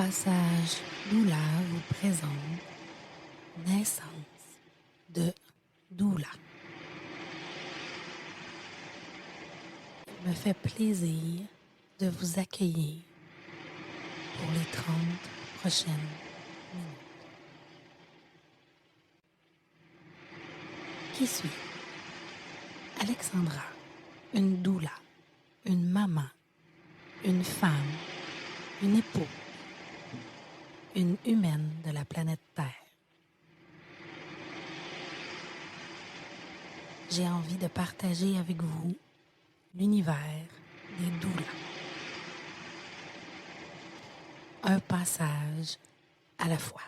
Passage Doula vous présente Naissance de Doula. Il me fait plaisir de vous accueillir pour les 30 prochaines minutes. Qui suis Alexandra, une doula, une maman, une femme, une épouse, une humaine de la planète Terre. J'ai envie de partager avec vous l'univers des doulas. Un passage à la fois.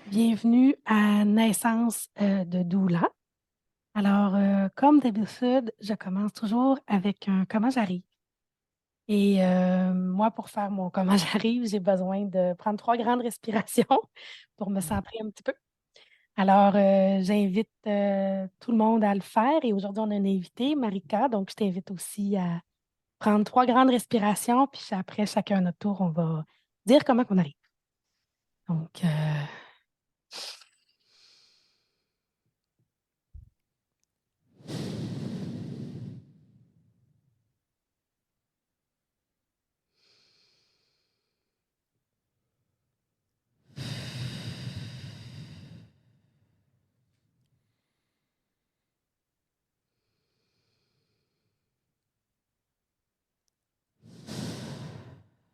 Bienvenue à Naissance de Doula. Alors, comme d'habitude, je commence toujours avec un comment j'arrive. Et moi, pour faire mon comment j'arrive, j'ai besoin de prendre 3 grandes respirations pour me centrer un petit peu. Alors, j'invite tout le monde à le faire. Et aujourd'hui, on a une invitée, Marika. Donc, je t'invite aussi à prendre 3 grandes respirations. Puis après, chacun à notre tour, on va dire comment on arrive. Donc,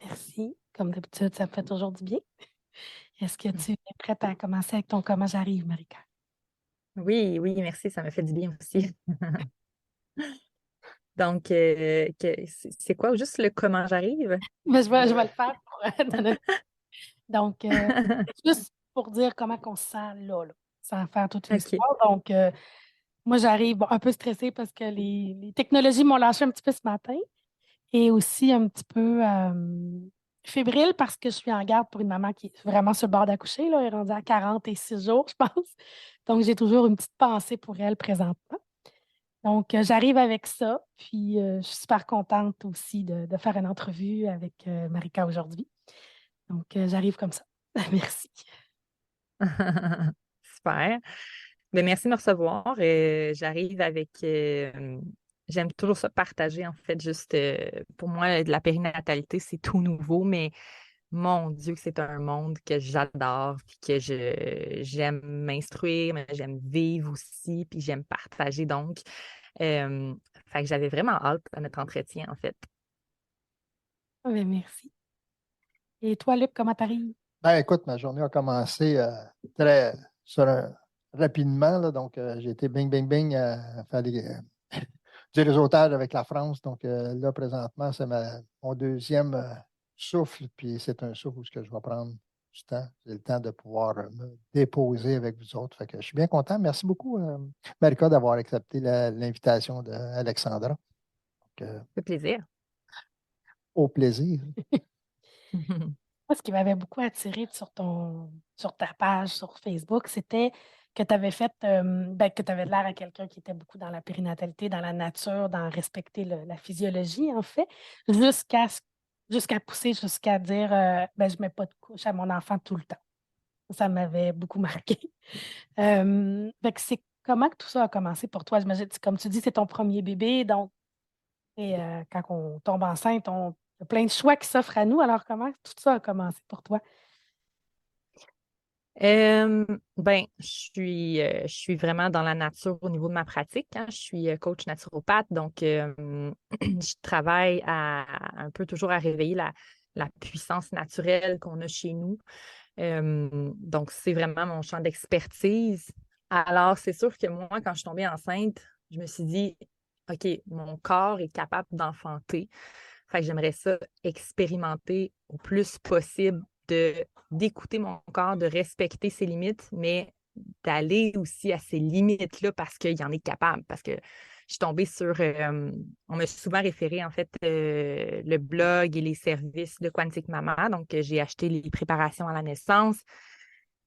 merci. Comme d'habitude, ça me fait toujours du bien. Est-ce que tu es prête à commencer avec ton comment j'arrive, Marika? Oui, oui, merci, ça me fait du bien aussi. Donc, c'est quoi juste le comment j'arrive? Mais je vais le faire pour donner. Donc, juste pour dire comment on se sent là, sans faire toute une OK. histoire. Donc, moi, j'arrive un peu stressée parce que les technologies m'ont lâché un petit peu ce matin et aussi un petit peu fébrile parce que je suis en garde pour une maman qui est vraiment sur le bord d'accoucher. Là, elle est rendue à 46 jours, je pense. Donc, j'ai toujours une petite pensée pour elle présentement. Donc, j'arrive avec ça, puis je suis super contente aussi de faire une entrevue avec Marika aujourd'hui. Donc, j'arrive comme ça. Merci. Super. Ben, merci de me recevoir. J'arrive avec. J'aime toujours ça partager, en fait, juste pour moi, de la périnatalité, c'est tout nouveau, mais mon Dieu, que c'est un monde que j'adore, puis que j'aime m'instruire, mais j'aime vivre aussi, puis j'aime partager. Donc, euh, fait que j'avais vraiment hâte à notre entretien, en fait. Ah ben, merci. Et toi, Luc, comment t'arrives? Ben, écoute, ma journée a commencé très sur rapidement. Là, donc, j'ai été bing, bing, bing à faire du réseautage avec la France. Donc, là, présentement, c'est mon deuxième souffle. Puis, c'est un souffle où je vais prendre du temps. J'ai le temps de pouvoir me déposer avec vous autres. Fait que je suis bien content. Merci beaucoup, Marika, d'avoir accepté l'invitation d'Alexandra. Donc, Ça fait plaisir. au plaisir. Moi, ce qui m'avait beaucoup attiré sur ta page sur Facebook, c'était que tu avais fait, que tu avais l'air à quelqu'un qui était beaucoup dans la périnatalité, dans la nature, dans respecter la physiologie, en fait, jusqu'à jusqu'à pousser, jusqu'à dire, je ne mets pas de couche à mon enfant tout le temps. Ça m'avait beaucoup marqué. Fait que c'est comment que tout ça a commencé pour toi? J'imagine, comme tu dis, c'est ton premier bébé, donc et, quand on tombe enceinte, il y a plein de choix qui s'offrent à nous. Alors, comment tout ça a commencé pour toi? Ben, je suis vraiment dans la nature au niveau de ma pratique, hein. Je suis coach naturopathe, donc je travaille un peu toujours à réveiller la puissance naturelle qu'on a chez nous. Donc, c'est vraiment mon champ d'expertise. Alors, c'est sûr que moi, quand je suis tombée enceinte, je me suis dit, OK, mon corps est capable d'enfanter. Fait que j'aimerais ça expérimenter au plus possible d'écouter mon corps, de respecter ses limites, mais d'aller aussi à ces limites-là parce qu'il en est capable. Parce que je suis tombée sur, on m'a souvent référé en fait le blog et les services de Quantique Mama. Donc, j'ai acheté les préparations à la naissance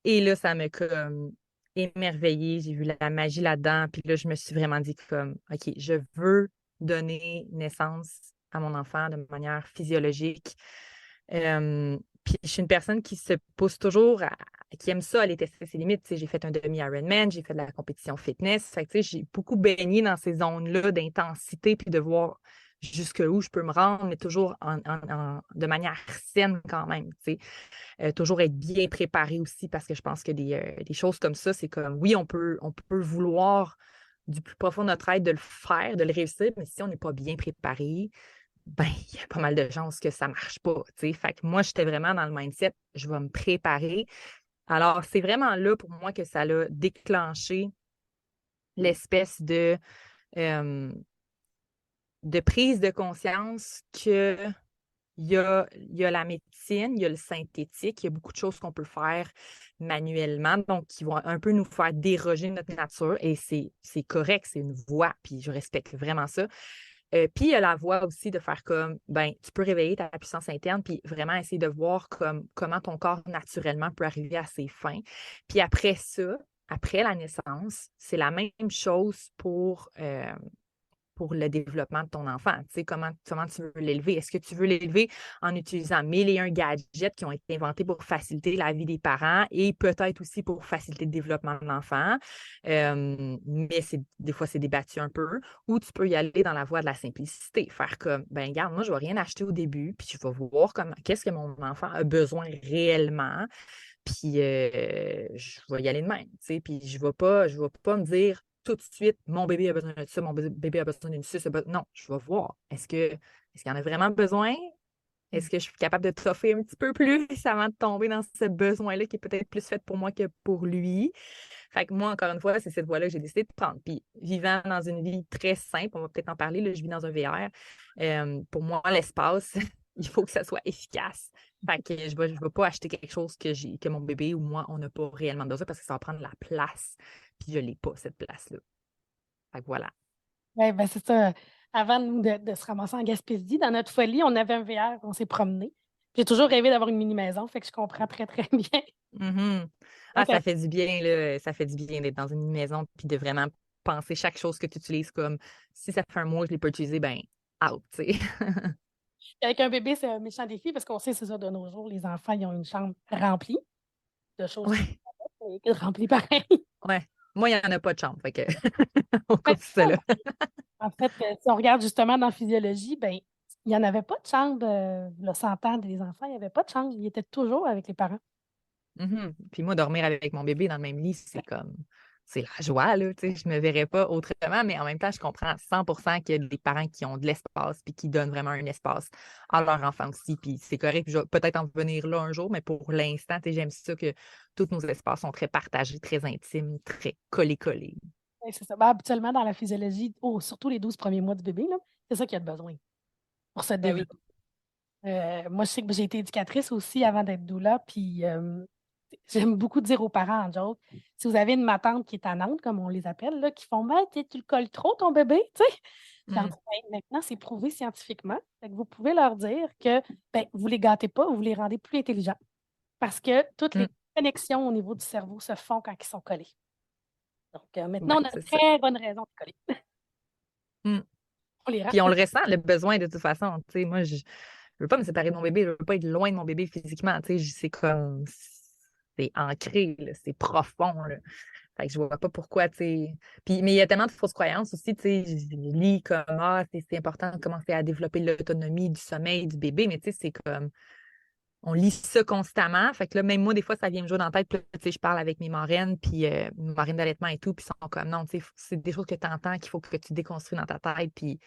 et là, ça m'a comme émerveillée. J'ai vu la magie là-dedans. Puis là, je me suis vraiment dit comme, OK, je veux donner naissance à mon enfant de manière physiologique. Puis je suis une personne qui se pousse toujours, qui aime ça, aller tester ses limites. Tu sais, j'ai fait un demi-Ironman, j'ai fait de la compétition fitness. Fait que, tu sais, j'ai beaucoup baigné dans ces zones-là d'intensité puis de voir jusqu'où je peux me rendre, mais toujours de manière saine quand même. Tu sais. Toujours être bien préparé aussi parce que je pense que des choses comme ça, c'est comme, oui, on peut vouloir du plus profond de notre être de le faire, de le réussir, mais si on n'est pas bien préparé, ben, il y a pas mal de chances que ça marche pas, tu sais. Fait que moi, j'étais vraiment dans le mindset, je vais me préparer. Alors, c'est vraiment là pour moi que ça l'a déclenché l'espèce euh, de prise de conscience que il y a la médecine, il y a le synthétique, il y a beaucoup de choses qu'on peut faire manuellement, donc qui vont un peu nous faire déroger de notre nature et c'est correct, c'est une voie, puis je respecte vraiment ça. Puis il y a la voie aussi de faire comme, ben, tu peux réveiller ta puissance interne, puis vraiment essayer de voir comment ton corps naturellement peut arriver à ses fins. Puis après ça, après la naissance, c'est la même chose pour le développement de ton enfant. Tu sais, comment tu veux l'élever? Est-ce que tu veux l'élever en utilisant 1001 gadgets qui ont été inventés pour faciliter la vie des parents et peut-être aussi pour faciliter le développement de l'enfant? Mais des fois, c'est débattu un peu. Ou tu peux y aller dans la voie de la simplicité, faire comme, ben regarde, moi, je ne vais rien acheter au début, puis je vais voir qu'est-ce que mon enfant a besoin réellement. Puis je vais y aller de même, tu sais. Puis je vais pas me dire tout de suite, mon bébé a besoin de ça, mon bébé a besoin d'une suce. Non, je vais voir. Est-ce qu'il en a vraiment besoin? Est-ce que je suis capable de toffer un petit peu plus avant de tomber dans ce besoin-là qui est peut-être plus fait pour moi que pour lui? Fait que moi, encore une fois, c'est cette voie-là que j'ai décidé de prendre. Puis vivant dans une vie très simple, on va peut-être en parler, là, je vis dans un VR. Pour moi, l'espace, il faut que ça soit efficace. Fait que je vais pas acheter quelque chose que mon bébé ou moi, on n'a pas réellement besoin parce que ça va prendre la place. Puis je l'ai pas, cette place-là. Fait que voilà. Oui, ben c'est ça. Avant nous de se ramasser en Gaspésie, dans notre folie, on avait un VR, on s'est promené. J'ai toujours rêvé d'avoir une mini-maison, fait que je comprends très, très bien. Mhm. Ah, Donc, ça fait du bien, là. Ça fait du bien d'être dans une maison puis de vraiment penser chaque chose que tu utilises comme si ça fait un mois que je ne l'ai pas utilisé, ben out, tu sais. avec un bébé, c'est un méchant défi parce qu'on sait, c'est ça, de nos jours, les enfants, ils ont une chambre remplie de choses qui Ouais, sont remplies pareil. ouais. Moi, il n'y en a pas de chambre, fait que on Ben, coupe ça là. en fait, si on regarde justement dans la physiologie, ben, il n'y en avait pas de chambre, le 100 ans des enfants, il n'y avait pas de chambre. Ils étaient toujours avec les parents. Mhm. Puis moi, dormir avec mon bébé dans le même lit, c'est la joie, là, tu sais. Je me verrais pas autrement, mais en même temps, je comprends à 100% qu'il y a des parents qui ont de l'espace puis qui donnent vraiment un espace à leur enfant aussi. Puis c'est correct, je vais peut-être en venir là un jour, mais pour l'instant, tu sais, j'aime ça que tous nos espaces sont très partagés, très intimes, très collés-collés. Ouais, c'est ça. Ben, habituellement, dans la physiologie, surtout les 12 premiers mois du bébé, là, c'est ça qu'il y a de besoin pour se Ben oui. développer. Moi, je sais que j'ai été éducatrice aussi avant d'être doula, puis j'aime beaucoup dire aux parents en joke, si vous avez une matante qui est tannante, comme on les appelle, là, qui font ben, tu le colles trop, ton bébé, tu sais. Je leur Mm. dis, ben, maintenant, c'est prouvé scientifiquement. Fait que vous pouvez leur dire que ben, vous les gâtez pas, vous les rendez plus intelligents. Parce que toutes Mm. les connexions au niveau du cerveau se font quand ils sont collés. Donc, Ben, maintenant, on a c'est une ça. très bonne raison de coller. Mm. On les rend. Puis on le ressent, le besoin de toute façon. Tu sais, moi, je veux pas me séparer de mon bébé, je veux pas être loin de mon bébé physiquement. Tu sais, c'est comme, c'est ancré, là, c'est profond, là. Fait que je vois pas pourquoi, tu sais. Puis, mais il y a tellement de fausses croyances aussi, tu sais. Je lis comme, c'est important de commencer à développer l'autonomie du sommeil du bébé, mais tu sais, c'est comme, on lit ça constamment. Fait que là, même moi, des fois, ça vient me jouer dans la tête. Puis là, tu sais, je parle avec mes marraines, puis mes marraines d'allaitement et tout, puis ils sont comme, non, tu sais, c'est des choses que tu entends qu'il faut que tu déconstruis dans ta tête. Puis,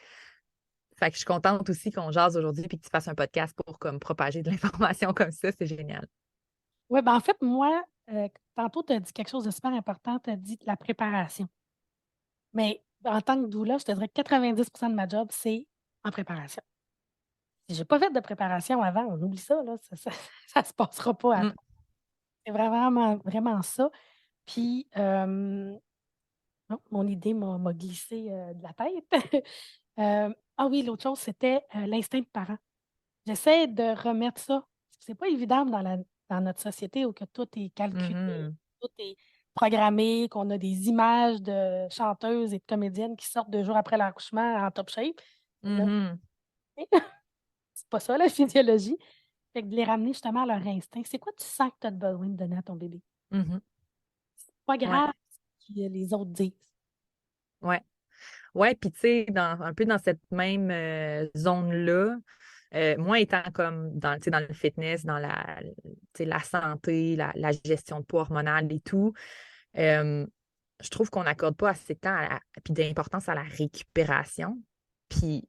fait que je suis contente aussi qu'on jase aujourd'hui, puis que tu fasses un podcast pour comme propager de l'information comme ça. C'est génial. Oui, ben en fait, moi, tantôt, tu as dit quelque chose de super important, tu as dit la préparation. Mais en tant que doula, je te dirais que 90 de ma job, c'est en préparation. Si je n'ai pas fait de préparation avant, on oublie ça, là, ça se passera pas Mm. après. C'est vraiment, vraiment ça. Puis, non, mon idée m'a glissé de la tête. Ah oui, l'autre chose, c'était l'instinct de parent. J'essaie de remettre ça. C'est pas évident dans notre société où que tout est calculé, Mhm. tout est programmé, qu'on a des images de chanteuses et de comédiennes qui sortent 2 jours après l'accouchement en top shape. Là, Mhm. C'est pas ça, la physiologie. Fait que de les ramener justement à leur instinct. C'est quoi tu sens que tu as besoin de donner à ton bébé? Mhm. C'est pas Ouais, grave ce que les autres disent. ouais. Ouais, puis tu sais, un peu dans cette même zone-là, moi étant comme dans le fitness, dans la santé, la gestion de poids hormonal et tout, euh, je trouve qu'on n'accorde pas assez de temps puis d'importance à la récupération. Puis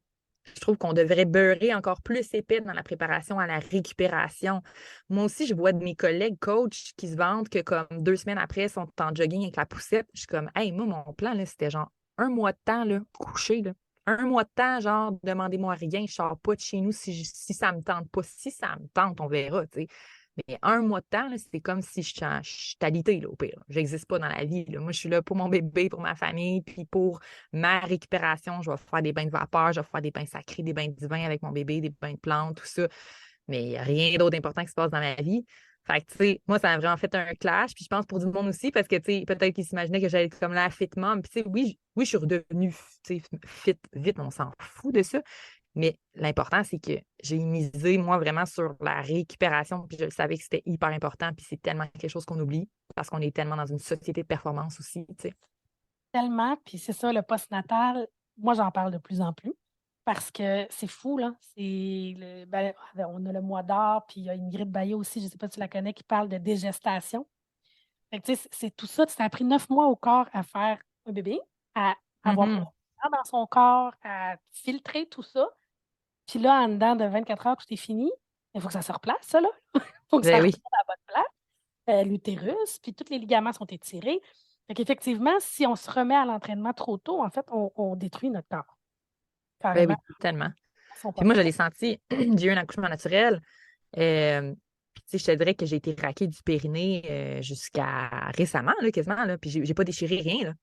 je trouve qu'on devrait beurrer encore plus épais dans la préparation à la récupération. Moi aussi, je vois de mes collègues coachs qui se vantent que comme 2 semaines après, ils sont en jogging avec la poussette. Je suis comme, hey, moi, mon plan, là, c'était genre un mois de temps, là, couché, là. Un mois de temps, genre, demandez-moi rien, je sors pas de chez nous si ça me tente pas. Si ça me tente, on verra, tu sais. Mais un mois de temps, là, c'est comme si je suis alité, là, au pire. Je n'existe pas dans la vie, là. Moi, je suis là pour mon bébé, pour ma famille, puis pour ma récupération. Je vais faire des bains de vapeur, je vais faire des bains sacrés, des bains divins avec mon bébé, des bains de plantes, tout ça. Mais il n'y a rien d'autre d'important qui se passe dans ma vie. Fait que, tu sais, moi, ça a vraiment fait un clash. Puis je pense pour du monde aussi, parce que, tu sais, peut-être qu'ils s'imaginaient que j'allais être comme la fit mom. Puis, tu sais, oui, je suis redevenue, tu sais, fit vite, on s'en fout de ça. Mais l'important, c'est que j'ai misé, moi, vraiment sur la récupération. Puis je savais que c'était hyper important. Puis c'est tellement quelque chose qu'on oublie parce qu'on est tellement dans une société de performance aussi, tu sais. Tellement, puis c'est ça, le postnatal, moi, j'en parle de plus en plus parce que c'est fou, là. On a le mois d'or, puis il y a Ingrid Baillot aussi, je ne sais pas si tu la connais, qui parle de dégestation. Fait que, tu sais, c'est tout ça. Ça a pris 9 mois au corps à faire un bébé, à avoir Mhm. dans son corps, à filtrer tout ça. Puis là, en dedans de 24 heures, tout est fini. Il faut que ça se replace, ça, là. Il faut que ça Ben revienne oui, à la bonne place. L'utérus, puis tous les ligaments sont étirés. Fait qu'effectivement, si on se remet à l'entraînement trop tôt, en fait, on détruit notre corps. ben Carrément. oui, tellement. Ils sont Puis pas moi, je prêts. l'ai senti, j'ai eu un accouchement naturel. Puis, tu sais, je te dirais que j'ai été raquée du périnée jusqu'à récemment, là, quasiment. Là, puis, j'ai pas déchiré rien. Là.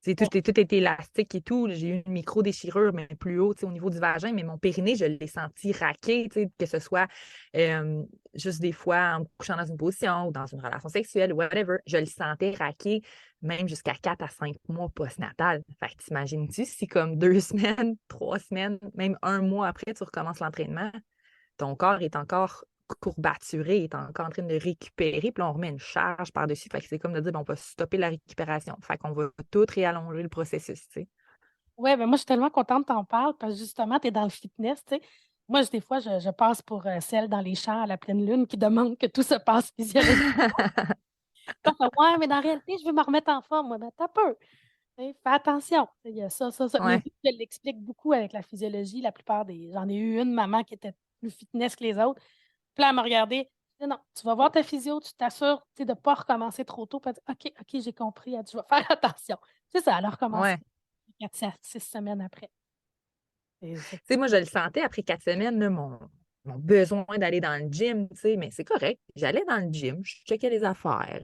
Tout était élastique et tout. J'ai eu une micro-déchirure, mais plus haut, au niveau du vagin. Mais mon périnée, je l'ai senti raqué, que ce soit euh, juste des fois en me couchant dans une position ou dans une relation sexuelle, whatever. Je le sentais raqué même jusqu'à 4 à 5 mois postnatal. Fait que t'imagines-tu si comme 2 semaines, 3 semaines, même un mois après, tu recommences l'entraînement, ton corps est encore courbaturé, est encore en train de récupérer, puis là, on remet une charge par-dessus. Fait que c'est comme de dire, bon, on va stopper la récupération. Fait qu'on va tout réallonger le processus, tu sais. Oui, ben moi, je suis tellement contente que tu en parles parce que justement, tu es dans le fitness, tu sais. Moi, des fois, je passe pour celle dans les champs à la pleine lune qui demande que tout se passe physiologiquement. Ouais, mais dans la réalité, je veux me remettre en forme. Moi, ben, t'as peur. Fais attention. Il y a ça, ça, ça. Mais Ouais, vu que je l'explique beaucoup avec la physiologie, la plupart des. J'en ai eu une maman qui était plus fitness que les autres. Puis là, elle m'a regardé. Elle dit, non, tu vas voir ta physio, tu t'assures de ne pas recommencer trop tôt. Puis elle dit, OK, OK, j'ai compris. Elle dit, je vais faire attention. C'est ça, elle a recommencé ouais. 4 6 semaines après. Tu sais, moi, je le sentais après 4 semaines, là, mon besoin d'aller dans le gym, tu sais, mais c'est correct. J'allais dans le gym, je checkais les affaires.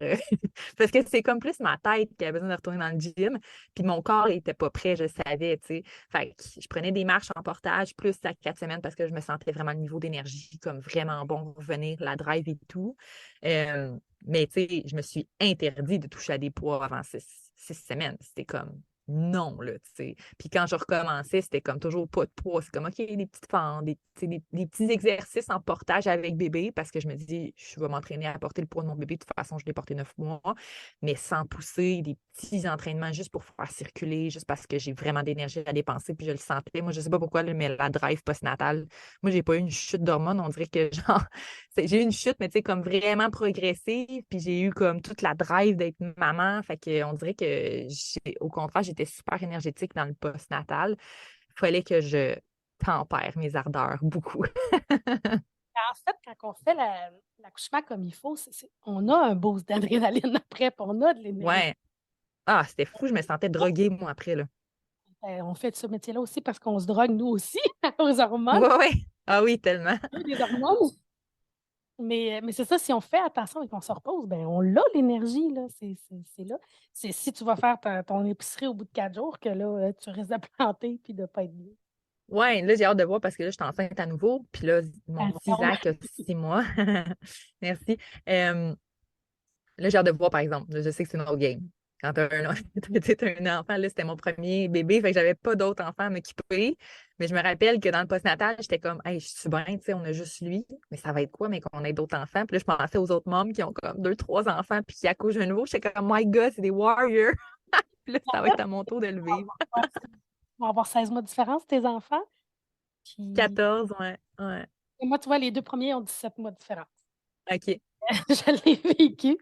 Parce que c'est comme plus ma tête qui avait besoin de retourner dans le gym. Puis mon corps n'était pas prêt, je savais, tu sais. Fait que je prenais des marches en portage plus à 4 semaines parce que je me sentais vraiment le niveau d'énergie comme vraiment bon pour revenir, la drive et tout. Mais tu sais, je me suis interdit de toucher à des poids avant 6 semaines. C'était comme non, là, tu sais. Puis quand je recommençais, c'était comme toujours pas de poids. C'est comme, OK, des petites fentes, des petits exercices en portage avec bébé, parce que je me dis, je vais m'entraîner à porter le poids de mon bébé. De toute façon, je l'ai porté 9 mois, mais sans pousser, des petits entraînements juste pour faire circuler, juste parce que j'ai vraiment d'énergie à dépenser, puis je le sentais. Moi, je sais pas pourquoi, là, mais la drive postnatale, moi, j'ai pas eu une chute d'hormones. On dirait que, genre, j'ai eu une chute, mais tu sais, comme vraiment progressive, puis j'ai eu comme toute la drive d'être maman. Fait que on dirait que, au contraire, j'étais super énergétique dans le postnatal. Il fallait que je tempère mes ardeurs beaucoup. En fait, quand on fait l'accouchement comme il faut, on a un boost d'adrénaline après, puis on a de l'énergie. Ouais. Ah, c'était fou, je me sentais droguée, moi, après, là. On fait ce métier-là aussi parce qu'on se drogue, nous aussi, aux hormones. Ouais, ouais. Ah oui, tellement. Il y a des hormones. Mais c'est ça, si on fait attention et qu'on se repose, ben on l'a l'énergie, là. C'est là. C'est si tu vas faire ton épicerie au bout de 4 jours que là, tu risques de planter puis de ne pas être bien. Ouais, là, j'ai hâte de voir parce que là, je suis enceinte à nouveau. Puis là, mon petit Attention. Zach a 6 mois. Merci. Là, j'ai hâte de voir, par exemple. Là, je sais que c'est une autre game. Quand t'as un enfant, là, c'était mon premier bébé, fait que j'avais pas d'autres enfants à m'occuper. Mais je me rappelle que dans le postnatal, j'étais comme, hey, je suis bien, tu sais, on a juste lui, mais ça va être quoi, mais qu'on ait d'autres enfants. Puis là, je pensais aux autres mômes qui ont comme 2, 3 enfants, puis qui accouchent de nouveau. J'étais comme, my God, c'est des warriors. Puis là, ça va être à mon tour de le vivre. Ils vont avoir 16 mois de différence, tes enfants. Puis 14, ouais, ouais. moi, tu vois, les deux premiers ont 17 mois de différence. OK. Je l'ai vécu.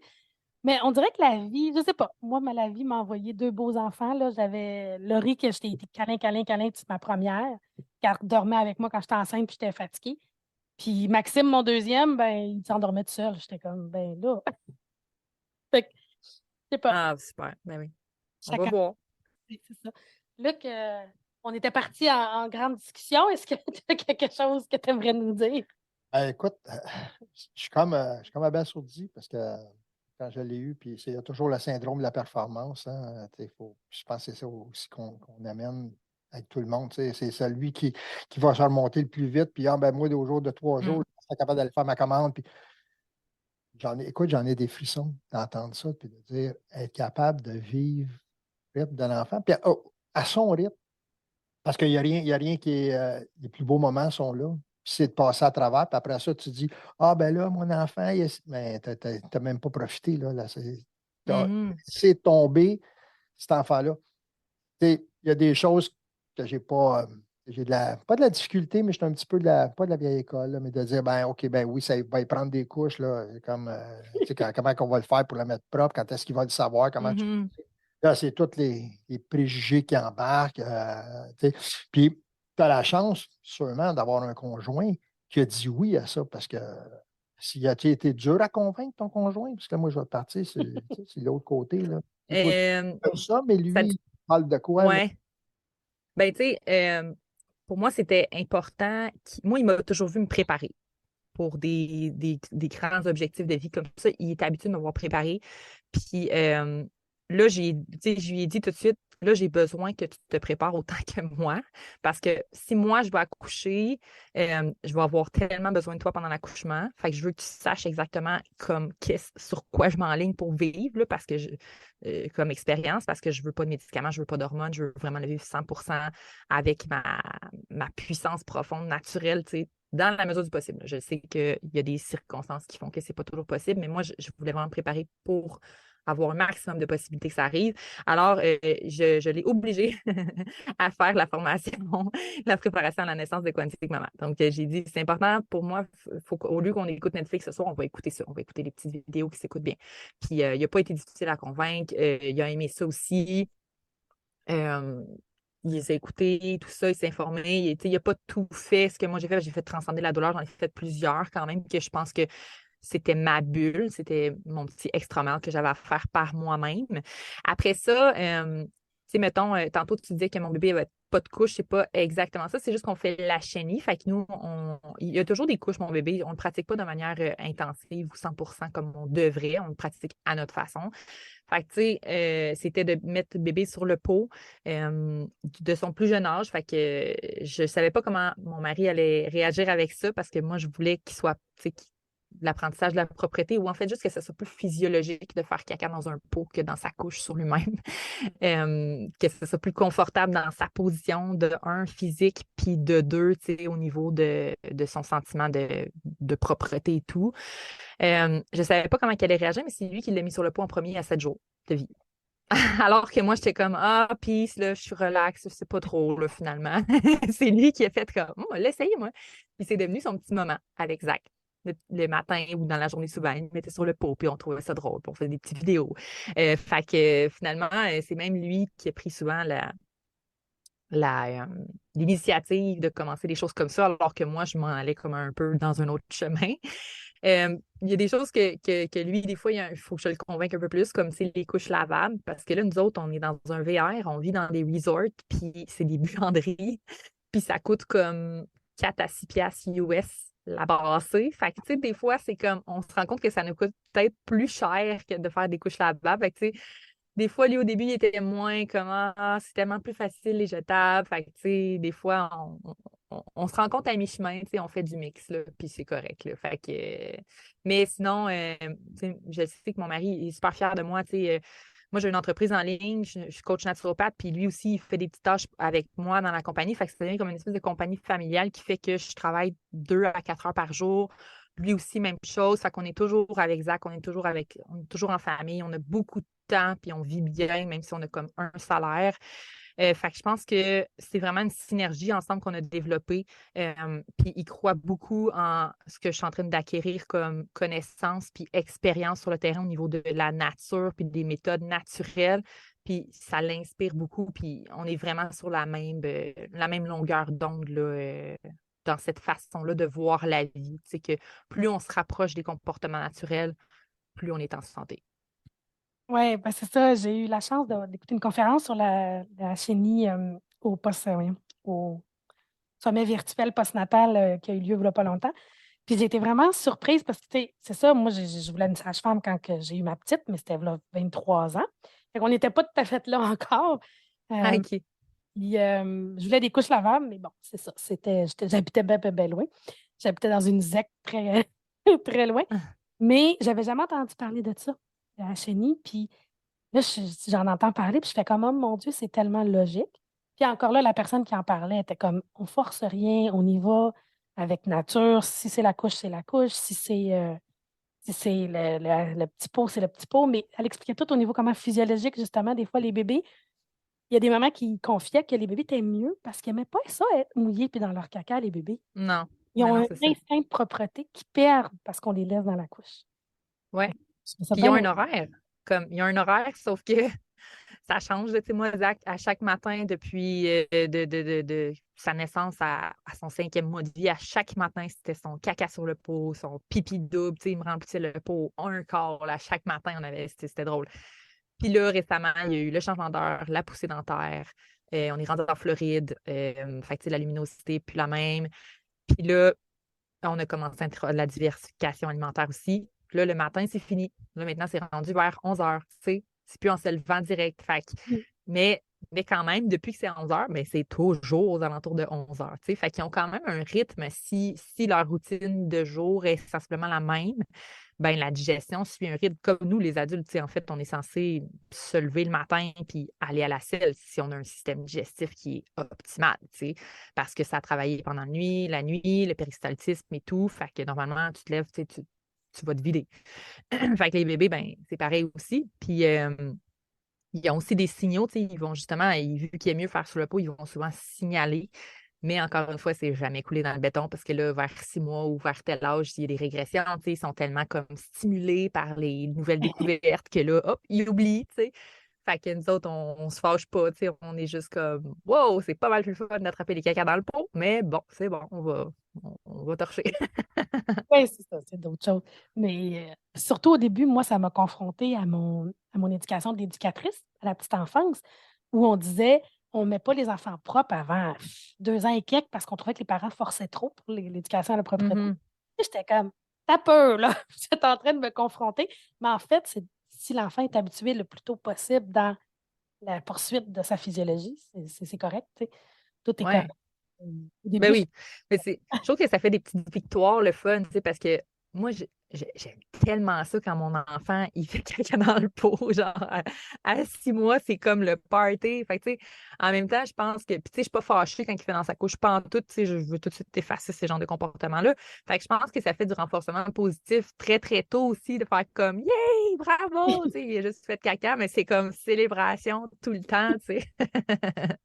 Mais on dirait que la vie, je sais pas, moi, la vie m'a envoyé deux beaux enfants. Là. J'avais Laurie, que j'étais été câlin, câlin, câlin, c'est ma première, qui dormait avec moi quand j'étais enceinte puis j'étais fatiguée. Puis Maxime, mon deuxième, ben, il s'endormait tout seul. J'étais comme, ben là. Fait que, je sais pas, Ah, super. Ben oui. On va chacun, voir. c'est ça. Luc, on était parti en grande discussion. Est-ce que tu as quelque chose que tu aimerais nous dire? Écoute, je suis comme abasourdi parce que quand je l'ai eu, puis il y a toujours le syndrome de la performance. Hein, je pense que c'est ça aussi qu'on amène avec tout le monde. C'est celui qui va se remonter le plus vite. Puis ben, moi, au jour de 3 jours, Mm. je suis capable d'aller faire ma commande. Puis écoute, j'en ai des frissons d'entendre ça, puis de dire être capable de vivre le rythme de l'enfant. Puis à son rythme, parce qu'il n'y a rien qui est. Les plus beaux moments sont là. Puis c'est de passer à travers. Puis après ça, tu dis ah, ben là, mon enfant, mais tu n'as même pas profité. Là, Mhm. c'est tombé, cet enfant-là. Il y a des choses que j'ai pas. J'ai pas de la difficulté, mais j'étais un petit peu pas de la vieille école, là, mais de dire, ben, OK, ben oui, ça va y prendre des couches, là, comme, tu sais, comment on va le faire pour la mettre propre, quand est-ce qu'il va le savoir, comment tu. Mhm. Là, c'est tous les préjugés qui embarquent. Tu sais. Puis, tu as la chance, sûrement, d'avoir un conjoint qui a dit oui à ça, parce que s'il a été dur à convaincre ton conjoint, parce que moi, je vais partir, c'est l'autre côté, là. Et toi, tu Euh, fais ça, mais ça, lui, il parle de quoi, là? ouais. Ben, tu sais, pour moi, c'était important. Moi, il m'a toujours vu me préparer pour des grands objectifs de vie comme ça. Il est habitué de me voir préparer. Puis là, tu sais, je lui ai dit tout de suite, là, j'ai besoin que tu te prépares autant que moi. Parce que si moi, je vais accoucher, je vais avoir tellement besoin de toi pendant l'accouchement. Fait que je veux que tu saches exactement sur quoi je m'enligne pour vivre, là, parce que comme expérience, parce que je veux pas de médicaments, je veux pas d'hormones, je veux vraiment le vivre 100% avec ma puissance profonde, naturelle, tu sais, dans la mesure du possible. Je sais qu'il y a des circonstances qui font que c'est pas toujours possible, mais moi, je voulais vraiment me préparer pour avoir un maximum de possibilités que ça arrive. Alors, je l'ai obligé à faire la formation, la préparation à la naissance de Quantique Maman. Donc, j'ai dit, c'est important pour moi, faut qu'au lieu qu'on écoute Netflix ce soir, on va écouter ça. On va écouter les petites vidéos qui s'écoutent bien. Puis, il n'a pas été difficile à convaincre. Il a aimé ça aussi. Euh, il les a écoutés, tout ça, il s'est informé. Il n'a pas tout fait ce que moi j'ai fait. J'ai fait transcender la douleur. J'en ai fait plusieurs quand même, que je pense que c'était ma bulle. C'était mon petit extra que j'avais à faire par moi-même. Après ça, tu sais, mettons, tantôt tu disais que mon bébé n'avait pas de couche. C'est pas exactement ça. C'est juste qu'on fait la chenille. Fait que nous, il y a toujours des couches, mon bébé. On ne le pratique pas de manière intensive ou 100% comme on devrait. On le pratique à notre façon. Fait que, tu sais, c'était de mettre le bébé sur le pot de son plus jeune âge. Fait que je savais pas comment mon mari allait réagir avec ça parce que moi, je voulais qu'il soit, tu sais, l'apprentissage de la propreté ou en fait juste que ça soit plus physiologique de faire caca dans un pot que dans sa couche sur lui-même. Que ce soit plus confortable dans sa position de un, physique, puis de deux, tu sais, au niveau de son sentiment de propreté et tout. Je ne savais pas comment elle allait réagir, mais c'est lui qui l'a mis sur le pot en premier à 7 jours de vie. Alors que moi, j'étais comme, ah, peace, là, je suis relax, c'est pas trop, là, finalement. C'est lui qui a fait comme, l'essayer, moi. Puis c'est devenu son petit moment avec Zach. Le matin ou dans la journée, souvent, il me mettait sur le pot, puis on trouvait ça drôle, puis on faisait des petites vidéos. Fait que finalement, c'est même lui qui a pris souvent la, l'initiative de commencer des choses comme ça, alors que moi, je m'en allais comme un peu dans un autre chemin. Il y a des choses que lui, des fois, il faut que je le convainque un peu plus, comme c'est les couches lavables, parce que là, nous autres, on est dans un VR, on vit dans des resorts, puis c'est des buanderies, puis ça coûte comme 4 à 6 piastres US la brassée. Fait que, tu sais, des fois, c'est comme, on se rend compte que ça nous coûte peut-être plus cher que de faire des couches lavables. Fait que, tu sais, des fois, lui, au début, il était moins comme c'est tellement plus facile les jetables. Fait que, tu sais, des fois, on se rend compte à mi-chemin, tu sais, on fait du mix, là, puis c'est correct, là. Fait que, mais sinon, tu sais, je sais que mon mari est super fier de moi, tu sais. moi, j'ai une entreprise en ligne, je suis coach naturopathe, puis lui aussi, il fait des petites tâches avec moi dans la compagnie. Fait que ça devient comme une espèce de compagnie familiale qui fait que je travaille 2 à 4 heures par jour. Lui aussi, même chose. Fait qu'on est toujours avec Zach, on est toujours en famille, on a beaucoup de temps, puis on vit bien, même si on a comme un salaire. Fait que je pense que c'est vraiment une synergie ensemble qu'on a développée. Puis il croit beaucoup en ce que je suis en train d'acquérir comme connaissance puis expérience sur le terrain au niveau de la nature puis des méthodes naturelles. Puis ça l'inspire beaucoup. Puis on est vraiment sur la même longueur d'onde là, dans cette façon-là de voir la vie. C'est que plus on se rapproche des comportements naturels, plus on est en santé. Oui, ben c'est ça. J'ai eu la chance d'écouter une conférence sur la chenille au sommet virtuel postnatal qui a eu lieu il n'y a pas longtemps. Puis j'ai été vraiment surprise parce que, tu sais, c'est ça, moi, je voulais une sage-femme quand que j'ai eu ma petite, mais c'était là 23 ans. Fait qu'on n'était pas tout à fait là encore. Euh, OK. Puis, je voulais des couches lavables, mais bon, c'est ça. J'habitais bien, bien, bien loin. J'habitais dans une ZEC très, très loin. Mais j'avais jamais entendu parler de ça, de la chenille. Puis là, j'en entends parler, puis je fais comme, oh mon Dieu, c'est tellement logique. Puis encore là, la personne qui en parlait était comme, on force rien, on y va avec nature. Si c'est la couche, c'est la couche. Si c'est le petit pot, c'est le petit pot. Mais elle expliquait tout au niveau comment physiologique, justement. Des fois, les bébés, il y a des mamans qui confiaient que les bébés étaient mieux parce qu'ils n'aimaient pas ça, être mouillés puis dans leur caca, les bébés. Non, Ils mais ont non, un c'est ça. instinct de propreté qu'ils perdent parce qu'on les laisse dans la couche. Ouais. Je trouve ça Puis ils ont bien. un horaire. Comme, ils ont un horaire, sauf que ça change. Tu sais, moi, Zach, à chaque matin, depuis de sa naissance à son 5e mois de vie, à chaque matin, c'était son caca sur le pot, son pipi double. Tu sais, il me remplissait le pot un quart. Là, chaque matin, c'était drôle. Puis là, récemment, il y a eu le changement d'heure, la poussée dentaire. On est rendu en Floride. Fait que, tu sais, la luminosité, plus la même. Puis là, on a commencé la diversification alimentaire aussi. Puis là, le matin, c'est fini. Là, maintenant, c'est rendu vers 11 heures. Tu sais, c'est plus en se levant direct. Mais, mais quand même, depuis que c'est 11 heures, mais c'est toujours aux alentours de 11 heures. Tu sais. Fait qu'ils ont quand même un rythme. Si leur routine de jour est sensiblement la même, ben la digestion suit un rythme comme nous, les adultes. Tu sais, en fait, on est censé se lever le matin puis aller à la selle si on a un système digestif qui est optimal, tu sais, parce que ça a travaillé pendant la nuit, le péristaltisme et tout. Fait que normalement, tu te lèves, tu vas te vider. Fait que les bébés, ben, c'est pareil aussi. Puis, ils ont aussi des signaux, tu sais, ils vont justement, vu qu'il est mieux faire sur le pot, ils vont souvent signaler. Mais encore une fois, c'est jamais coulé dans le béton parce que là, vers 6 mois ou vers tel âge, il y a des régressions, tu sais, ils sont tellement comme stimulés par les nouvelles découvertes que là, hop, ils oublient, tu sais. Fait que nous autres, on se fâche pas, tu sais, on est juste comme, wow, c'est pas mal plus fun d'attraper les caca dans le pot, mais bon, c'est bon, on va torcher. Oui, c'est ça, c'est d'autres choses. Mais surtout au début, moi, ça m'a confrontée à mon éducation d'éducatrice à la petite enfance, où on disait on ne met pas les enfants propres avant 2 ans et quelques parce qu'on trouvait que les parents forçaient trop pour l'éducation à la propreté. Mhm. Et j'étais comme, t'as peur, là, vous êtes en train de me confronter. Mais en fait, c'est si l'enfant est habitué le plus tôt possible dans la poursuite de sa physiologie, c'est correct, tu sais. Tout est correct. Ouais. Au Ben début, oui, mais je trouve que ça fait des petites victoires, le fun, tu sais, parce que moi, j'aime tellement ça quand mon enfant, il fait caca dans le pot, genre, à 6 mois, c'est comme le party. Fait que, tu sais, en même temps, je pense que, puis tu sais, je suis pas fâchée quand il fait dans sa couche, pas en tout, tu sais, je veux tout de suite effacer ce genre de comportement-là. Fait que je pense que ça fait du renforcement positif très, très tôt aussi, de faire comme, yay, bravo, tu sais, il a juste fait caca, mais c'est comme célébration tout le temps, tu sais.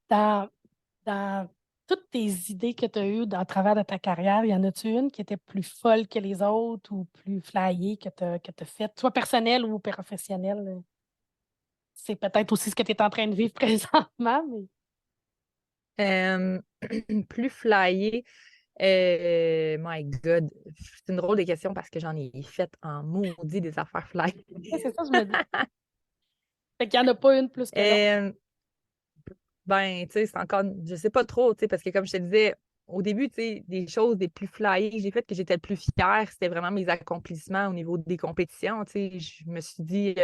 dans, dans toutes tes idées que tu as eues à travers de ta carrière, y en a-tu une qui était plus folle que les autres ou plus flyée que tu as faite, soit personnelle ou professionnelle? C'est peut-être aussi ce que tu es en train de vivre présentement, mais Euh, plus flyé. My God, c'est une drôle de question parce que j'en ai fait en maudit des affaires fly. ouais, c'est ça, je me dis. Fait qu'il n'y en a pas une plus que l'autre. Euh, ben, tu sais, c'est encore, je sais pas trop, tu sais, parce que comme je te disais, au début, tu sais, des choses les plus flyées que j'ai faites, que j'étais le plus fière, c'était vraiment mes accomplissements au niveau des compétitions, tu sais. Je me suis dit,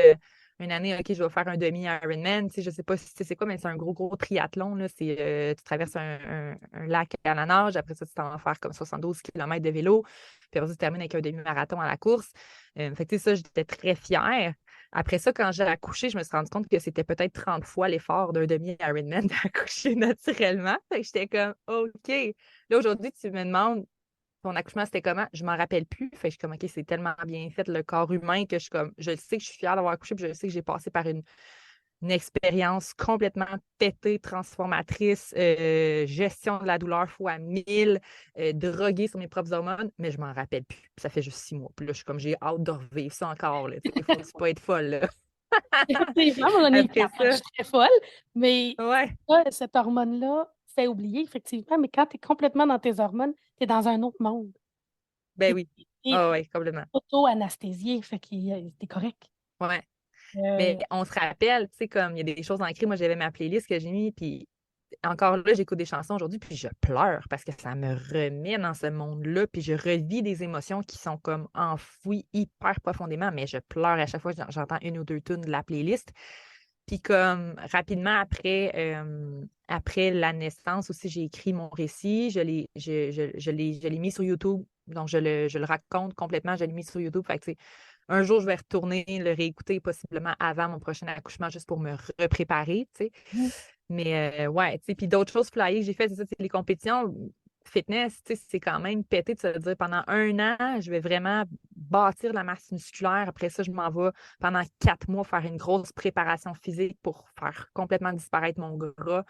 une année, OK, je vais faire un demi-Ironman, tu sais, je sais pas si tu sais c'est quoi, mais c'est un gros, gros triathlon, là. Tu traverses un lac à la nage, après ça, tu t'en vas faire comme 72 km de vélo, puis après ça, tu termines avec un demi-marathon à la course. Fait que, tu sais, ça, j'étais très fière. Après ça, quand j'ai accouché, je me suis rendu compte que c'était peut-être 30 fois l'effort d'un demi-Ironman d'accoucher naturellement. Fait que j'étais comme, OK. Là, aujourd'hui, tu me demandes, ton accouchement, c'était comment? Je m'en rappelle plus. Fait que je suis comme, OK, c'est tellement bien fait, le corps humain, que je suis comme, je le sais que je suis fière d'avoir accouché, puis je sais que j'ai passé par une expérience complètement pétée, transformatrice, gestion de la douleur fois 1000, droguée sur mes propres hormones, mais je m'en rappelle plus. Puis ça fait juste 6 mois. Puis là, je suis comme, j'ai hâte de revivre ça encore. Il faut pas être folle. Là. Effectivement, moi, j'en ai Après quatre. Je ça, suis très folle, mais ouais, ça, cette hormone-là fait oublier, effectivement, mais quand tu es complètement dans tes hormones, tu es dans un autre monde. ben Tu oui. es Ah ouais, complètement. auto-anesthésié, fait que t'es correct. Ouais. Mais Euh, on se rappelle, tu sais, comme il y a des choses ancrées. Moi, j'avais ma playlist que j'ai mis, puis encore là, j'écoute des chansons aujourd'hui, puis je pleure parce que ça me remet dans ce monde-là, puis je revis des émotions qui sont comme enfouies hyper profondément, mais je pleure à chaque fois que j'entends une ou deux tunes de la playlist. Puis comme rapidement après la naissance aussi, j'ai écrit mon récit, je l'ai mis sur YouTube, donc je le raconte complètement, je l'ai mis sur YouTube. Fait que, tu sais, un jour, je vais retourner le réécouter possiblement avant mon prochain accouchement juste pour me repréparer, tu sais. Mais ouais, tu sais, puis d'autres choses flyées que j'ai faites, c'est ça, c'est les compétitions fitness, tu sais, c'est quand même pété de se dire pendant 1 an, je vais vraiment bâtir la masse musculaire. Après ça, je m'en vais pendant 4 mois faire une grosse préparation physique pour faire complètement disparaître mon gras.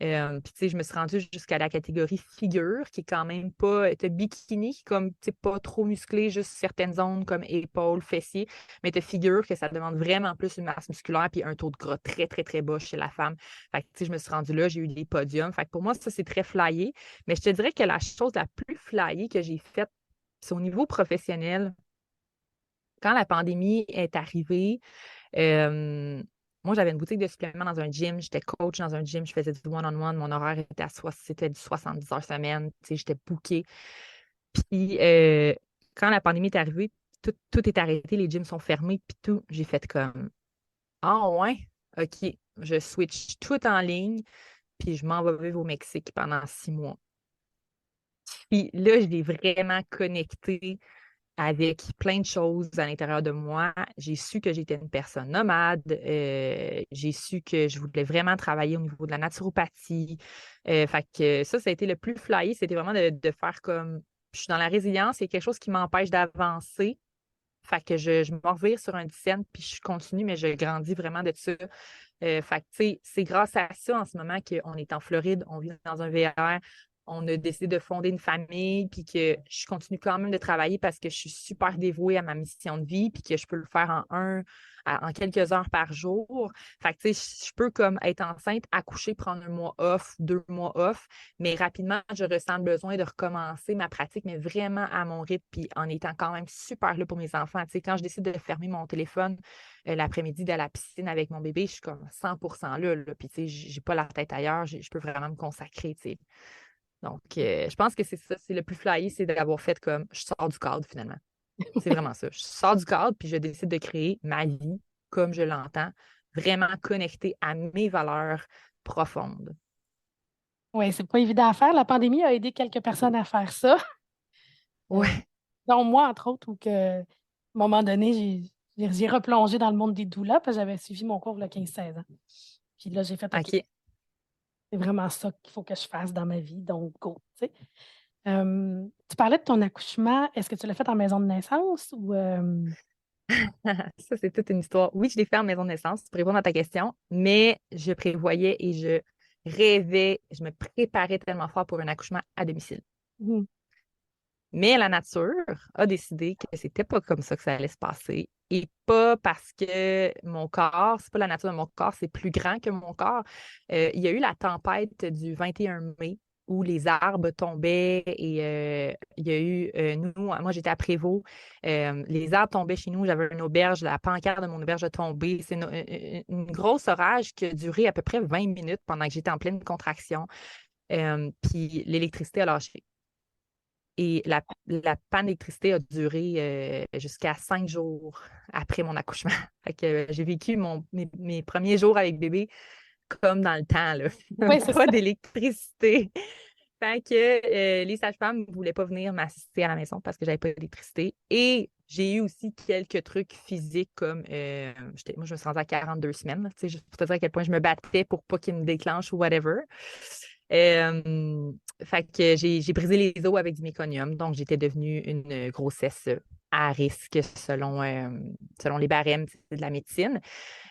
Puis, tu sais, je me suis rendue jusqu'à la catégorie figure, qui est quand même pas. T'as bikini, qui est comme, tu sais, pas trop musclé, juste certaines zones comme épaules, fessiers. Mais t'as figure, que ça demande vraiment plus une masse musculaire, puis un taux de gras très, très, très bas chez la femme. Fait que, tu sais, je me suis rendue là, j'ai eu des podiums. Fait que pour moi, ça, c'est très flyé. Mais je te dirais que la chose la plus flyée que j'ai faite, c'est au niveau professionnel. Quand la pandémie est arrivée, euh, moi, j'avais une boutique de suppléments dans un gym. J'étais coach dans un gym. Je faisais du one-on-one. Mon horaire c'était du 70 heures semaine. Tu sais, j'étais bookée. Puis, quand la pandémie est arrivée, tout est arrêté. Les gyms sont fermés. Puis tout, j'ai fait comme, ah ouais, OK. Je switch tout en ligne. Puis, je m'en vais vivre au Mexique pendant 6 mois. Puis là, je l'ai vraiment connecté avec plein de choses à l'intérieur de moi. J'ai su que j'étais une personne nomade. J'ai su que je voulais vraiment travailler au niveau de la naturopathie. Fait que ça a été le plus flyé. C'était vraiment de faire comme je suis dans la résilience, c'est quelque chose qui m'empêche d'avancer. Fait que je me revire sur un dizaine, puis je continue, mais je grandis vraiment de ça. Fait que, tu sais, c'est grâce à ça en ce moment qu'on est en Floride, on vit dans un VR, on a décidé de fonder une famille, puis que je continue quand même de travailler parce que je suis super dévouée à ma mission de vie, puis que je peux le faire en quelques heures par jour. Fait que, tu sais, je peux comme être enceinte, accoucher, prendre 1 mois off, 2 mois off, mais rapidement, je ressens le besoin de recommencer ma pratique, mais vraiment à mon rythme, puis en étant quand même super là pour mes enfants. Tu sais, quand je décide de fermer mon téléphone, l'après-midi d'aller à la piscine avec mon bébé, je suis comme 100% là. Puis, tu sais, j'ai pas la tête ailleurs, je peux vraiment me consacrer, tu sais. Donc, je pense que c'est ça, c'est le plus flyé, c'est d'avoir fait comme je sors du cadre finalement. C'est vraiment ça. Je sors du cadre, puis je décide de créer ma vie comme je l'entends, vraiment connectée à mes valeurs profondes. oui, c'est pas évident à faire. La pandémie a aidé quelques personnes à faire ça. Euh, Ouais, dont moi, entre autres, où que, à un moment donné, j'ai replongé dans le monde des doulas parce que j'avais suivi mon cours il y a 15-16 ans. Puis là, j'ai fait OK, OK. c'est vraiment ça qu'il faut que je fasse dans ma vie, donc go. Tu sais. Tu parlais de ton accouchement. Est-ce que tu l'as fait en maison de naissance ou Ça, c'est toute une histoire. Oui, je l'ai fait en maison de naissance pour répondre à ta question, mais je prévoyais et je rêvais, je me préparais tellement fort pour un accouchement à domicile. Mhm. Mais la nature a décidé que c'était pas comme ça que ça allait se passer. Et pas parce que mon corps, c'est pas la nature de mon corps, c'est plus grand que mon corps. Il y a eu la tempête du 21 mai où les arbres tombaient et il y a eu, moi j'étais à Prévost, les arbres tombaient chez nous, j'avais une auberge, la pancarte de mon auberge a tombé. C'est une grosse orage qui a duré à peu près 20 minutes pendant que j'étais en pleine contraction. Puis l'électricité a lâché. Et la panne d'électricité a duré jusqu'à 5 jours après mon accouchement. Fait que j'ai vécu mes premiers jours avec bébé comme dans le temps, là. Oui, c'est Pas ça. d'électricité. Fait que les sages-femmes ne voulaient pas venir m'assister à la maison parce que j'avais pas d'électricité. Et j'ai eu aussi quelques trucs physiques comme moi, je me suis rendue à 42 semaines, là, tu sais, juste pour te dire à quel point je me battais pour pas qu'il me déclenche ou whatever. Fait que j'ai brisé les os avec du méconium, donc j'étais devenue une grossesse à risque selon les barèmes de la médecine.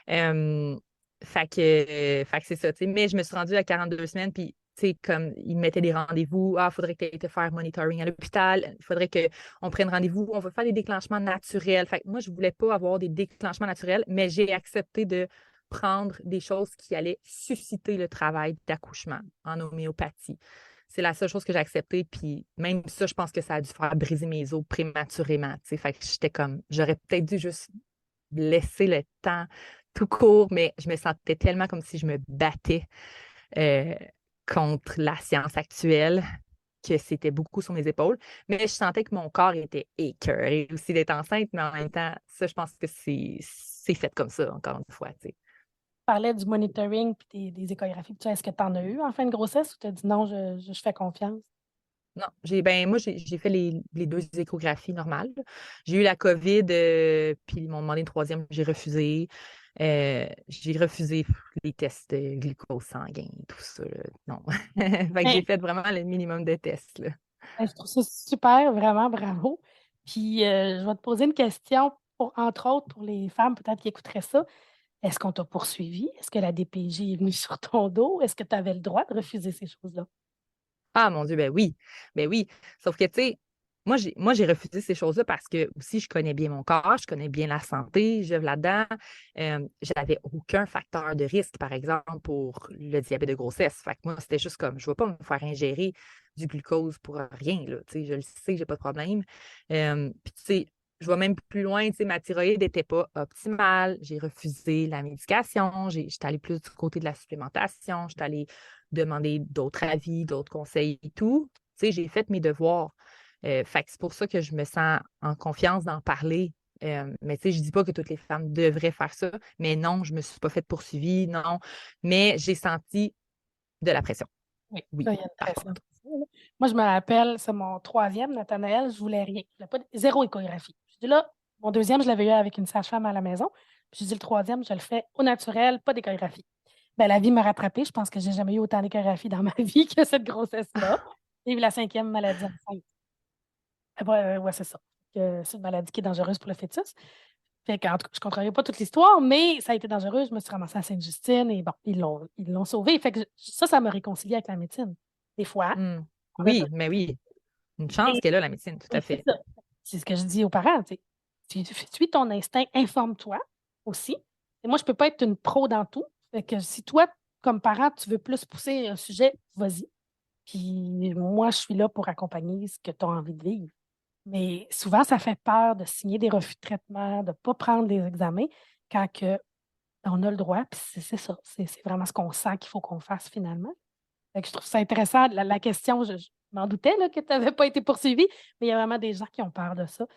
Euh, fait que c'est ça, tu sais. Mais je me suis rendue à 42 semaines, puis, tu sais, comme ils me mettaient des rendez-vous. Ah, il faudrait que tu ailles te faire monitoring à l'hôpital. Il faudrait qu'on prenne rendez-vous. On va faire des déclenchements naturels. Fait que moi, je ne voulais pas avoir des déclenchements naturels, mais j'ai accepté de prendre des choses qui allaient susciter le travail d'accouchement en homéopathie. C'est la seule chose que j'ai acceptée. Puis même ça, je pense que ça a dû faire briser mes os prématurément. Tu sais. Fait que j'étais comme, j'aurais peut-être dû juste laisser le temps tout court, mais je me sentais tellement comme si je me battais euh, contre la science actuelle que c'était beaucoup sur mes épaules. Mais je sentais que mon corps était écœuré aussi d'être enceinte, mais en même temps, ça, je pense que c'est fait comme ça, encore une fois. Tu sais. Tu parlais du monitoring puis des échographies. Est-ce que tu en as eu en fin de grossesse ou tu as dit non, je fais confiance? Non, moi, j'ai fait les deux échographies normales. J'ai eu la COVID, puis ils m'ont demandé une troisième, j'ai refusé. J'ai refusé les tests de glucose sanguin, tout ça, là. Non. Fait que j'ai Mais, fait vraiment le minimum de tests, là. je trouve ça super, vraiment bravo. Puis je vais te poser une question, entre autres, pour les femmes peut-être qui écouteraient ça. Est-ce qu'on t'a poursuivi? Est-ce que la DPJ est venue sur ton dos? Est-ce que tu avais le droit de refuser ces choses-là? Ah mon Dieu, ben oui. Ben oui. Sauf que, tu sais, moi, j'ai refusé ces choses-là parce que aussi, je connais bien mon corps, je connais bien la santé, je vis là-dedans. J'avais aucun facteur de risque, par exemple, pour le diabète de grossesse. Fait que moi, c'était juste comme, je ne vais pas me faire ingérer du glucose pour rien, là. Tu sais, je le sais, j'ai pas de problème. Puis, tu sais, je vais même plus loin, tu sais, ma thyroïde n'était pas optimale. J'ai refusé la médication. J'étais allée plus du côté de la supplémentation. J'étais allée demander d'autres avis, d'autres conseils et tout. Tu sais, j'ai fait mes devoirs. Fait que c'est pour ça que je me sens en confiance d'en parler. Mais tu sais, je dis pas que toutes les femmes devraient faire ça, mais non, je me suis pas fait poursuivie, non. Mais j'ai senti de la pression. Oui, Oui, ça, il y a une par pression. contre. Moi, je me rappelle, c'est mon troisième, Nathanaël, je voulais rien. Je voulais pas zéro échographie. Je dis là, mon deuxième, je l'avais eu avec une sage-femme à la maison. Puis je dis le troisième, je le fais au naturel, pas d'échographie. Ben, la vie m'a rattrapée. Je pense que j'ai jamais eu autant d'échographie dans ma vie que cette grossesse-là. J'ai eu la cinquième maladie enceinte. Ouais, c'est ça. C'est une maladie qui est dangereuse pour le fœtus. Fait que, en tout cas, je ne contrôlais pas toute l'histoire, mais ça a été dangereux. Je me suis ramassée à Sainte-Justine et bon, ils l'ont sauvée. Fait que ça me réconcilie avec la médecine. Des fois, Hmm. on a Oui, mais oui. Une chance et, qu'elle a, la médecine, tout à et c'est fait. ça. C'est ce que je dis aux parents. Tu sais. Tu suis ton instinct, informe-toi aussi. Et moi, je ne peux pas être une pro dans tout. Fait que si toi, comme parent, tu veux plus pousser un sujet, vas-y. Puis moi, je suis là pour accompagner ce que tu as envie de vivre. Mais souvent, ça fait peur de signer des refus de traitement, de ne pas prendre des examens quand on a le droit. Puis c'est ça. C'est vraiment ce qu'on sent qu'il faut qu'on fasse finalement. Fait que je trouve ça intéressant. La question, je m'en doutais là, que tu n'avais pas été poursuivi, mais il y a vraiment des gens qui ont peur de ça.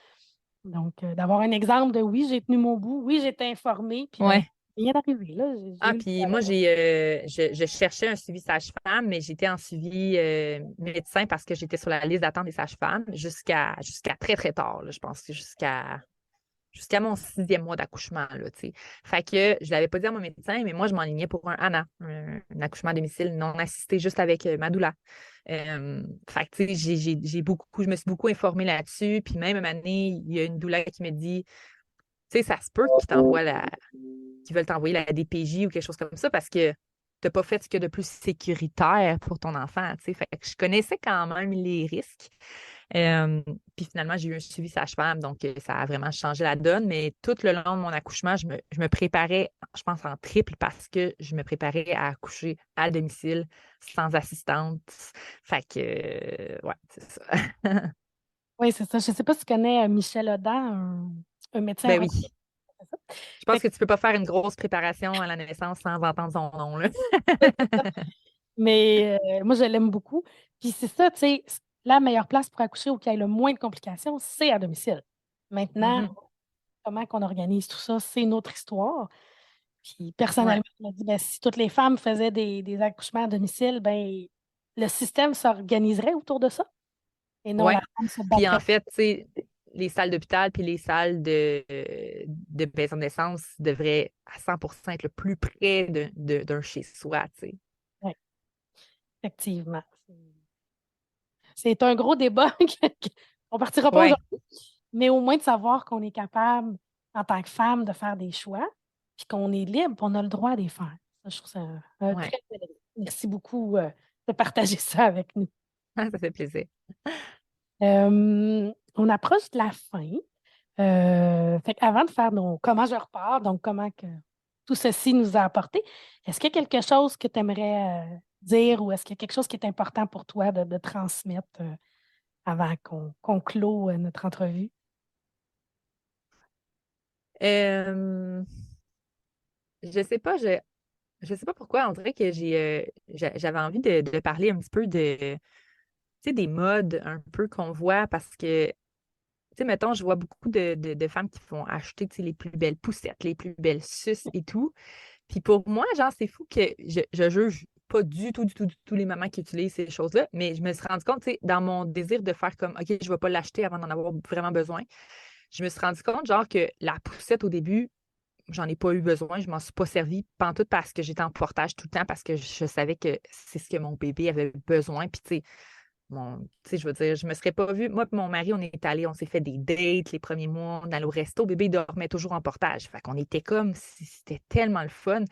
Donc, d'avoir un exemple de oui, j'ai tenu mon bout, oui, j'ai été informée, puis ben, Ouais. rien d'arrivé. Là. J'ai Ah, eu le puis moi, je cherchais un suivi sage-femme, mais j'étais en suivi médecin parce que j'étais sur la liste d'attente des sages-femmes jusqu'à très, très tard, là, je pense que jusqu'à mon 6e mois d'accouchement, là, tu sais. Fait que je l'avais pas dit à mon médecin, mais moi, je m'enlignais pour un ANA, un accouchement à domicile non assisté, juste avec ma doula. Fait que, tu sais, je me suis beaucoup informée là-dessus. Puis même, une année, il y a une doula qui me dit, tu sais, ça se peut qu'ils veulent t'envoyer la DPJ ou quelque chose comme ça parce que tu n'as pas fait ce qu'il y a de plus sécuritaire pour ton enfant, tu sais. Fait que je connaissais quand même les risques. Euh, Puis finalement, j'ai eu un suivi sage-femme, donc ça a vraiment changé la donne. Mais tout le long de mon accouchement, je me préparais, je pense, en triple parce que je me préparais à accoucher à domicile sans assistante. Fait que, ouais, c'est ça. Oui, c'est ça. Je ne sais pas si tu connais Michel Audin, un médecin Ben retraité. oui. Je pense que tu ne peux pas faire une grosse préparation à la naissance sans entendre son nom, là. Mais moi, je l'aime beaucoup. Puis c'est ça, tu sais, la meilleure place pour accoucher ou qu'il y ait le moins de complications, c'est à domicile. Maintenant, Mhm. comment qu'on organise tout ça, c'est une autre histoire. Puis Ouais. personnellement, je me dis, ben, si toutes les femmes faisaient des accouchements à domicile, ben le système s'organiserait autour de ça et non Oui. la femme se Puis en battrait. fait, tu sais, les salles d'hôpital puis les salles de maison de naissance devraient à 100% être le plus près d'un chez-soi, tu sais. Oui, effectivement. C'est un gros débat qu'on ne partira pas Oui, aujourd'hui, mais au moins de savoir qu'on est capable, en tant que femme, de faire des choix, puis qu'on est libre, puis on a le droit de les faire. Ça, je trouve ça un ouais. très bel exemple. Merci beaucoup de partager ça avec nous. Ça fait plaisir. On approche de la fin. Fait avant de faire nos comment je repars, donc comment que tout ceci nous a apporté, est-ce qu'il y a quelque chose que tu aimerais dire ou est-ce qu'il y a quelque chose qui est important pour toi de transmettre avant qu'on clôt notre entrevue? Euh, je sais pas, je sais pas pourquoi, on dirait que j'avais envie de parler un petit peu tu sais, des modes un peu qu'on voit parce que, tu sais, mettons, je vois beaucoup de femmes qui font acheter, tu sais, les plus belles poussettes, les plus belles suces et tout. Puis pour moi, genre, c'est fou que je juge pas du tout les mamans qui utilisent ces choses-là, mais je me suis rendu compte, tu sais, dans mon désir de faire comme, OK, je vais pas l'acheter avant d'en avoir vraiment besoin, je me suis rendu compte, genre, que la poussette au début, j'en ai pas eu besoin, je m'en suis pas servi pantoute parce que j'étais en portage tout le temps, parce que je savais que c'est ce que mon bébé avait besoin. Puis, tu sais, je veux dire, je me serais pas vue. Moi et mon mari, on est allés, on s'est fait des dates les premiers mois, on allait au resto, bébé il dormait toujours en portage. Fait qu'on était comme si c'était tellement le fun.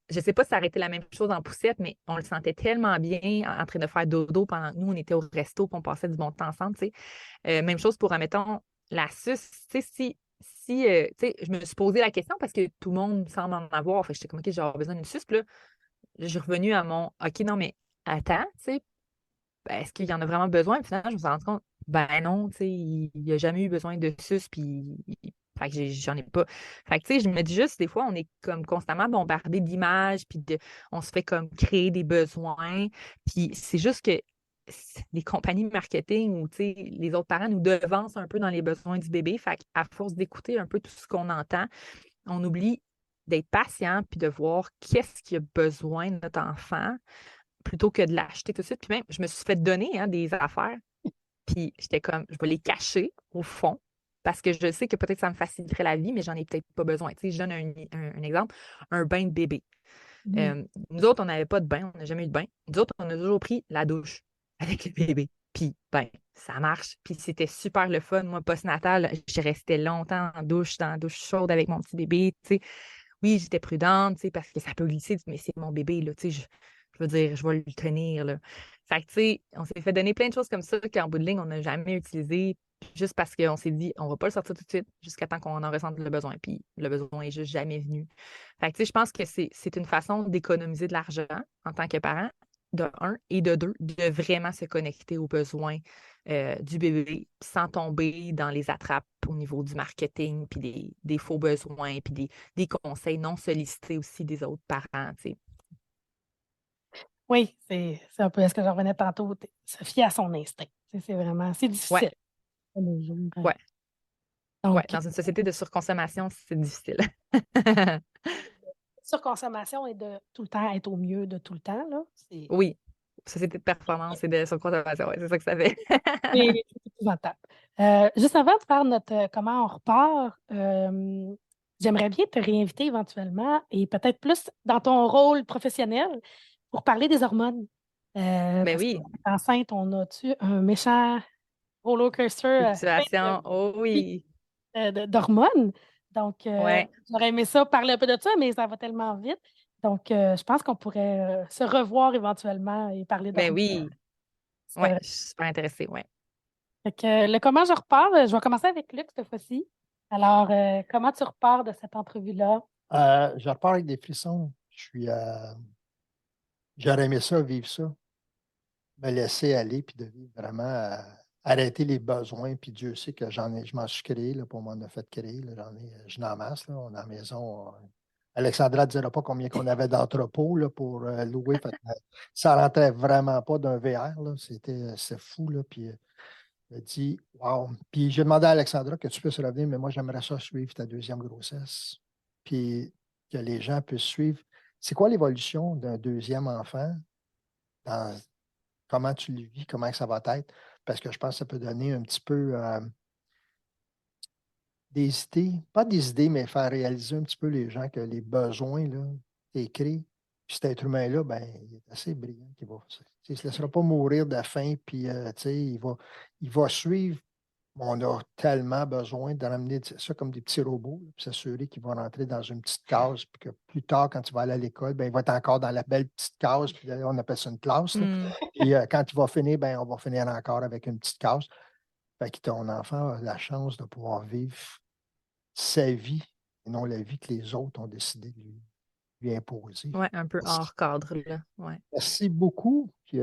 Je sais pas si ça aurait été la même chose en poussette, mais on le sentait tellement bien en train de faire dodo pendant que nous, on était au resto, puis on passait du bon temps ensemble, tu sais. Même chose pour, admettons, la suce. Tu sais, tu sais, je me suis posé la question parce que tout le monde semble en avoir. Fait que j'étais comme, OK, j'ai besoin d'une suce. Puis là, je suis revenue à mon, OK, non, mais attends, tu sais, ben, est-ce qu'il y en a vraiment besoin? Puis finalement, je me suis rendu compte, ben non, tu sais, il n'y a jamais eu besoin de suce, puis fait que j'en ai pas. Fait que, tu sais, je me dis juste, des fois, on est comme constamment bombardé d'images, puis on se fait comme créer des besoins, puis c'est juste que les compagnies marketing ou, tu sais, les autres parents nous devancent un peu dans les besoins du bébé. Fait qu'à force d'écouter un peu tout ce qu'on entend, on oublie d'être patient, puis de voir qu'est-ce qu'il a besoin de notre enfant plutôt que de l'acheter tout de suite. Puis même, je me suis fait donner des affaires, puis j'étais comme, je vais les cacher au fond, parce que je sais que peut-être ça me faciliterait la vie, mais j'en ai peut-être pas besoin. Tu sais, je donne un exemple, un bain de bébé. Mm. Nous autres, on n'avait pas de bain, on n'a jamais eu de bain. Nous autres, on a toujours pris la douche avec le bébé. Puis, ben, ça marche. Puis c'était super le fun. Moi, postnatal, j'ai resté longtemps en douche, dans la douche chaude avec mon petit bébé. Tu sais, oui, j'étais prudente, tu sais, parce que ça peut glisser, mais c'est mon bébé, là, tu sais, je veux dire, je vais le tenir, là. Fait que, tu sais, on s'est fait donner plein de choses comme ça qu'en bout de ligne, on n'a jamais utilisé, juste parce qu'on s'est dit, on va pas le sortir tout de suite jusqu'à temps qu'on en ressente le besoin. Puis le besoin est juste jamais venu. Fait que, tu sais, je pense que c'est une façon d'économiser de l'argent en tant que parent, de un, et de deux, de vraiment se connecter aux besoins du bébé sans tomber dans les attrapes au niveau du marketing, puis des faux besoins, puis des conseils non sollicités aussi des autres parents, tu sais. Oui, c'est un peu ce que je revenais tantôt, se fier à son instinct. C'est vraiment, c'est Ouais, difficile de nos jours. ouais, ouais. Donc, Dans une société de surconsommation, c'est difficile. surconsommation et de tout le temps être au mieux de tout le temps, là, Oui, société de performance et de surconsommation, ouais, c'est ça que ça fait. c'est épouvantable. Juste avant de faire notre comment on repart, j'aimerais bien te réinviter éventuellement et peut-être plus dans ton rôle professionnel pour parler des hormones. Ben Parce oui, qu'enceinte, on a-tu un méchant roller coaster fluctuation, oh oui, d'hormones. Donc, ouais, j'aurais aimé ça parler un peu de ça, mais ça va tellement vite. Donc, je pense qu'on pourrait se revoir éventuellement et parler ben d'hormones. oui, C'est ouais, vrai. je suis super intéressée, ouais. Fait que, le comment je repars, je vais commencer avec Luc cette fois-ci. Alors, comment tu repars de cette entrevue-là? Je repars avec des frissons. J'aurais aimé ça, vivre ça, me laisser aller, puis de vivre vraiment, arrêter les besoins. Puis Dieu sait que je m'en suis créé, là, pour m'en a fait créer. Là, j'en ai en masse. Là, on est à la maison. Alexandra ne dira pas combien qu'on avait d'entrepôts là, pour louer. Fait que, ça rentrait vraiment pas d'un VR. Là, c'est fou. Là, puis elle dit, wow. Puis j'ai demandé à Alexandra que tu puisses revenir, mais moi, j'aimerais ça suivre ta deuxième grossesse. Puis que les gens puissent suivre. C'est quoi l'évolution d'un deuxième enfant dans comment tu le vis, comment ça va être, parce que je pense que ça peut donner un petit peu des idées, pas des idées, mais faire réaliser un petit peu les gens que les besoins, là, écrits, puis cet être humain-là, ben, il est assez brillant qu'il va. Il ne se laissera pas mourir de faim, puis il va suivre. On a tellement besoin de ramener ça comme des petits robots, là, puis s'assurer qu'ils vont rentrer dans une petite case, puis que plus tard, quand tu vas aller à l'école, ben, il va être encore dans la belle petite case, puis là, on appelle ça une classe. Là. Mm. Et quand il va finir, ben, on va finir encore avec une petite case. Fait que ton enfant a la chance de pouvoir vivre sa vie et non la vie que les autres ont décidé de lui imposer. Ouais, un peu Merci, hors cadre, là. Ouais. merci beaucoup. Puis,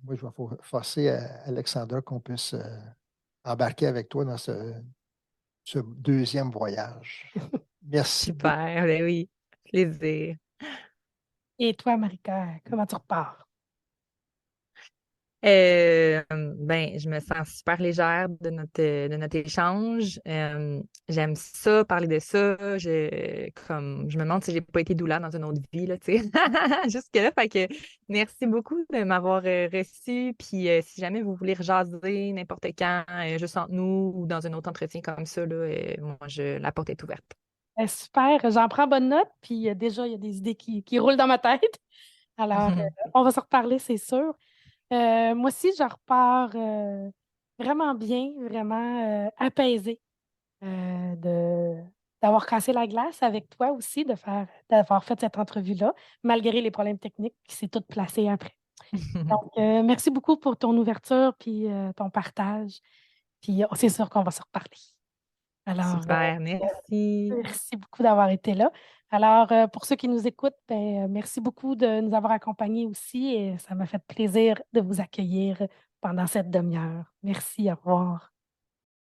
moi, je vais forcer Alexandra qu'on puisse embarquer avec toi dans ce deuxième voyage. Merci beaucoup. Super, ben oui, plaisir. Et toi, Marika, comment tu repars? Ben, je me sens super légère de notre échange. J'aime ça, parler de ça. Je me demande si j'ai pas été doula dans une autre vie, là, tu sais. Jusque-là, fait que merci beaucoup de m'avoir reçu. Puis si jamais vous voulez rejaser n'importe quand, juste entre nous ou dans un autre entretien comme ça, là, moi, la porte est ouverte. Super, j'en prends bonne note, puis déjà, il y a des idées qui roulent dans ma tête. Alors, on va se reparler, c'est sûr. Moi aussi, je repars vraiment bien, vraiment apaisée d'avoir cassé la glace avec toi aussi, d'avoir fait cette entrevue-là, malgré les problèmes techniques qui s'est tout placé après. Donc, merci beaucoup pour ton ouverture puis ton partage. Puis, c'est sûr qu'on va se reparler. Alors, Super, merci. merci beaucoup d'avoir été là. Alors, pour ceux qui nous écoutent, ben, merci beaucoup de nous avoir accompagnés aussi et ça m'a fait plaisir de vous accueillir pendant cette demi-heure. Merci, au revoir.